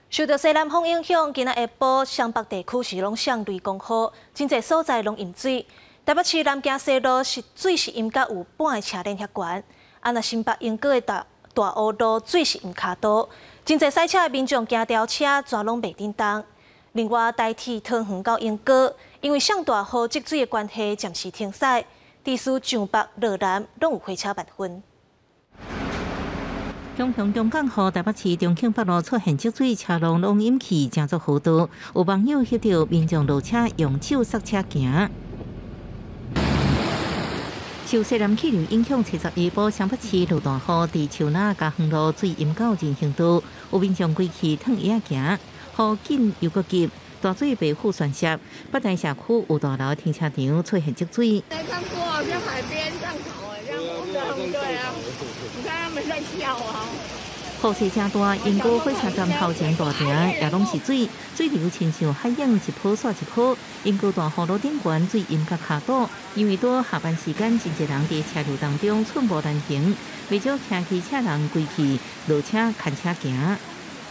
受到西南风影响，今仔下晡湘北地区是拢上雷公雨，真侪所在拢淹水。台北市南京西路水是淹到有半个车轮遐悬，若新北莺歌的大湖路水是淹骹道，真侪赛车的民众行条车全拢袂叮当。另外，台铁桃园到莺歌，因为上大雨积水的关系，暂时停驶。地区上北、落南拢有火车慢分。 中雄中港和台北市中庆北路出现积水，车路拢淹去，真足糊涂。有网友翕到民众落车用手刹车行。受西南气流影响，71波湘北市落大雨，伫树林嘉亨路水淹到人行道，有民众规气脱椅仔行，雨紧又搁急，大水被护船涉。北大社区有大楼停车场出现积水。没看过，像海边上头哎，这样对啊。 你看他们在笑啊！雨势正大，莺歌火车站后前大厅也拢是水，水流亲像海涌，一波刷一波。莺歌大河路顶悬水淹到骹倒，因为到下班时间，真侪人伫车流当中寸步难行，未少骑机车人规气落车牵车行。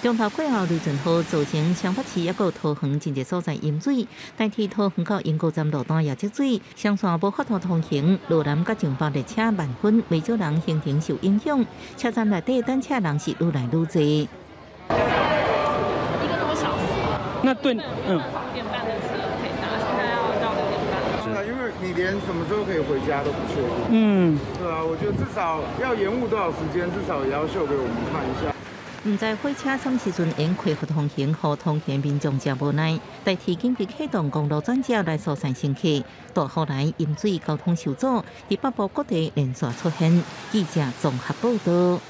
中头过后，雷阵雨造成湘北市也有桃园真侪所在淹水，代替桃园到莺歌站路段也积水，双线无法度通行，路南甲上北列车慢分，未少人行程受影响。车站内底等车人是愈来愈多。1个多小时。那对，6点半的车可以搭，现在要到6点半。因为你连什么时候可以回家都不确定。对啊，我觉得至少要延误多少时间，至少也要秀给我们看一下。 唔知火车什么时阵能恢复通行，和通行民众真无奈。代替紧急启动公路转接来疏散乘客，大雨来淹水，交通受阻，伫北部各地连续出现。记者综合报道。